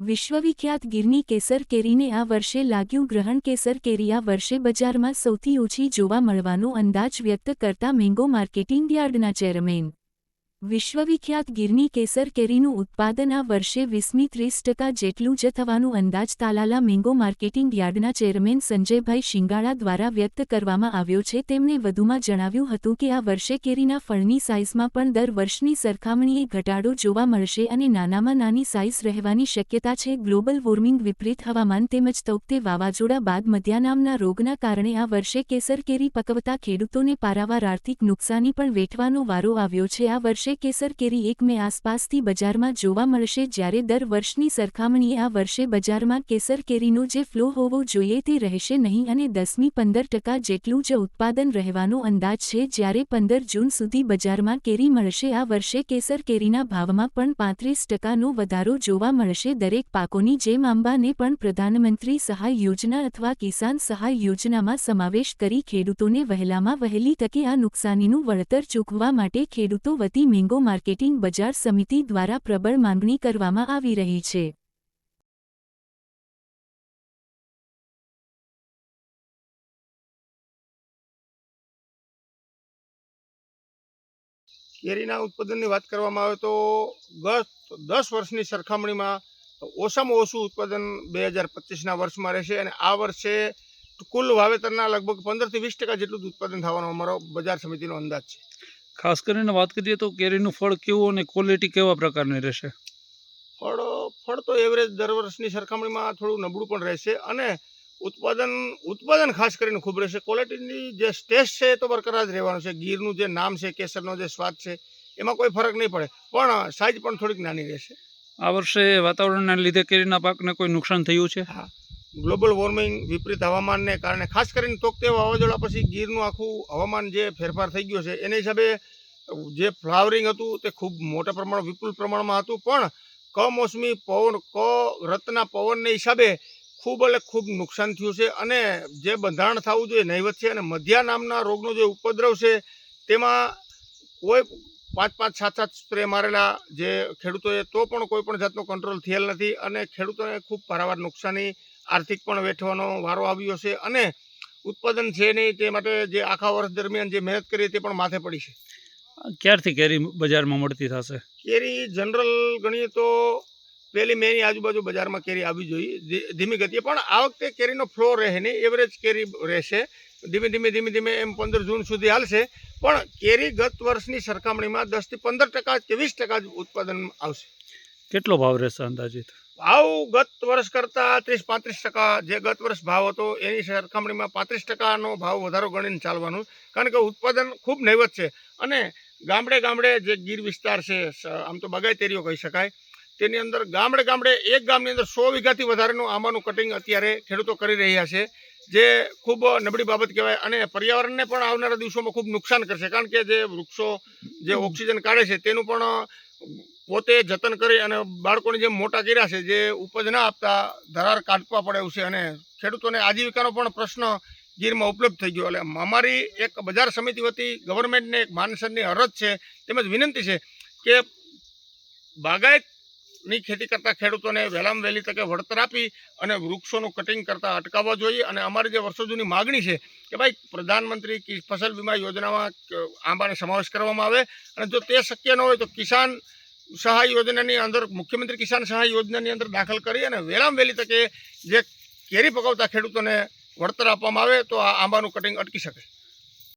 વિશ્વવિખ્યાત ગીરની કેસર કેરીને આ વર્ષે લાગ્યું ગ્રહણ. કેસર કેરી આ વર્ષે બજારમાં સૌથી ઓછી જોવા મળવાનો અંદાજ વ્યક્ત કરતા મેંગો માર્કેટિંગ યાર્ડના ચેરમેન. વિશ્વવિખ્યાત ગીરની કેસર કેરીનું ઉત્પાદન આ વર્ષે 20થી 30% જેટલું જ થવાનો અંદાજ તાલાલા મેંગો માર્કેટિંગ યાર્ડના ચેરમેન સંજયભાઈ શિંગાળા દ્વારા વ્યક્ત કરવામાં આવ્યો છે. તેમણે વધુમાં જણાવ્યું હતું કે આ વર્ષે કેરીના ફળની સાઇઝમાં પણ દર વર્ષની સરખામણીએ ઘટાડો જોવા મળશે અને નાનામાં નાની સાઇઝ રહેવાની શક્યતા છે. ગ્લોબલ વોર્મિંગ, વિપરીત હવામાન તેમજ તૌક્તે વાવાઝોડા બાદ મધ્યા નામના રોગના કારણે આ વર્ષે કેસર કેરી પકવતા ખેડૂતોને પારાવાર આર્થિક નુકસાની પણ વેઠવાનો વારો આવ્યો છે. આ વર્ષે કેસર કેરી 1 મે આસપાસથી બજારમાં જોવા મળશે, જ્યારે દર વર્ષની સરખામણીએ આ વર્ષે બજારમાં કેસર કેરીનો જે ફ્લો હોવો જોઈએ તે રહેશે નહીં અને 10થી 15% જેટલું જ ઉત્પાદન રહેવાનો અંદાજ છે, જ્યારે 15 જૂન સુધી બજારમાં કેરી મળશે. આ વર્ષે કેસર કેરીના ભાવમાં પણ 35%નો વધારો જોવા મળશે. દરેક પાકોની જેમ આંબાને પણ પ્રધાનમંત્રી સહાય યોજના અથવા કિસાન સહાય યોજનામાં સમાવેશ કરી ખેડૂતોને વહેલામાં વહેલી તકે આ નુકસાનીનું વળતર ચૂકવવા માટે ખેડૂતો વતી મેંગો માર્કેટિંગ બજાર સમિતિ દ્વારા પ્રબળ માંગણી કરવામાં આવી રહી છે. કેરીના ઉત્પાદનની વાત કરવામાં આવે તો ગત 10 વર્ષની સરખામણીમાં ઓછામાં ઓછું ઉત્પાદન 2025ના વર્ષમાં રહેશે અને આ વર્ષે કુલ વાવેતરના લગભગ 15થી 20% જેટલું જ ઉત્પાદન થવાનો અમારો બજાર સમિતિનો અંદાજ છે. ખાસ કરીને વાત કરીએ તો કેરીનું ફળ કેવું અને ક્વોલિટી કેવા પ્રકારની રહેશે? ફળ તો એવરેજ દર વર્ષની સરખામણીમાં થોડું નબળું પણ રહેશે અને ઉત્પાદન ખાસ કરીને ખૂબ રહેશે. ક્વોલિટીની જે ટેસ્ટ છે એ તો બરકરાર જ રહેવાનો છે. ગીરનું જે નામ છે, કેસરનો જે સ્વાદ છે, એમાં કોઈ ફરક નહીં પડે, પણ સાઇઝ પણ થોડીક નાની રહેશે. આ વર્ષે વાતાવરણના લીધે કેરીના પાકને કોઈ નુકસાન થયું છે? હા, ગ્લોબલ વોર્મિંગ, વિપરીત હવામાનને કારણે ખાસ કરીને તોક્તે વાવાઝોડા પછી ગીરનું આખું હવામાન જે ફેરફાર થઈ ગયો છે એના હિસાબે જે ફ્લાવરિંગ હતું તે ખૂબ મોટા પ્રમાણમાં, વિપુલ પ્રમાણમાં હતું, પણ કમોસમી પવન, રતના પવનને હિસાબે ખૂબ નુકસાન થયું છે અને જે બંધારણ થવું જોઈએ નહીવત છે. અને મધ્યા નામના રોગનો જે ઉપદ્રવ છે તેમાં કોઈ 5-5, 7-7 સ્પ્રે મારેલા જે ખેડૂતોએ તો પણ કોઈ પણ જાતનો કંટ્રોલ થયેલ નથી અને ખેડૂતોને ખૂબ પારાવાર નુકસાની, આર્થિક પણ વેઠવાનો વારો આવ્યો છે અને ઉત્પાદન છે નહીં, તે માટે જે આખા વર્ષ દરમિયાન જે મહેનત કરી તે પણ માથે પડી છે. ક્યારથી કેરી બજારમાં મળતી થશે? કેરી જનરલ ગણીએ તો 1 મેની આજુબાજુ બજારમાં કેરી આવી જોઈએ ધીમી ગતિએ, પણ આ વખતે કેરીનો ફ્લો રહે નહીં, એવરેજ કેરી રહેશે. ધીમે ધીમે એમ 15 જૂન સુધી હાલશે, પણ કેરી ગત વર્ષની સરખામણીમાં 10થી 15% કે 20% જ ઉત્પાદન આવશે. કેટલો ભાવ રહેશે અંદાજિત? ભાવ ગત વર્ષ કરતાં 30-35% જે ગત વર્ષ ભાવ હતો એની સરખામણીમાં 35%નો ભાવ વધારો ગણીને ચાલવાનું, કારણ કે ઉત્પાદન ખૂબ નહીવત છે અને ગામડે જે ગીર વિસ્તાર છે, આમ તો બગાયત એરિયો કહી શકાય, તેની અંદર ગામડે એક ગામની અંદર 100 વીઘાથી વધારેનું આંબાનું કટિંગ અત્યારે ખેડૂતો કરી રહ્યા છે, જે ખૂબ નબળી બાબત કહેવાય અને પર્યાવરણને પણ આવનારા દિવસોમાં ખૂબ નુકસાન કરશે, કારણ કે જે વૃક્ષો જે ઓક્સિજન કાઢે છે તેનું પણ પોતે જતન કરી અને બાળકોની જેમ મોટા કર્યા છે, જે ઉપજ ના આપતા ધરાર કાઢવા પડે એવું છે અને ખેડૂતોને આજીવિકાનો પણ પ્રશ્ન ગીરમાં ઉપલબ્ધ થઈ ગયો. એટલે અમારી એક બજાર સમિતિ વતી ગવર્મેન્ટને એક માનસરની અરજ છે તેમજ વિનંતી છે કે બાગાયતની ખેતી કરતા ખેડૂતોને વહેલામાં વહેલી તકે વળતર આપી અને વૃક્ષોનું કટિંગ કરતા અટકાવવા જોઈએ. અને અમારી જે વર્ષો જૂની માગણી છે કે ભાઈ પ્રધાનમંત્રી ફસલ વીમા યોજનામાં આંબાને સમાવેશ કરવામાં આવે અને જો તે શક્ય ન હોય તો કિસાન સહાય યોજનાની અંદર, મુખ્યમંત્રી કિસાન સહાય યોજનાની અંદર દાખલ કરી અને વહેલામાં વહેલી તકે જે કેરી પકવતા ખેડૂતોને વળતર આપવામાં આવે તો આ આંબાનું કટિંગ અટકી શકે.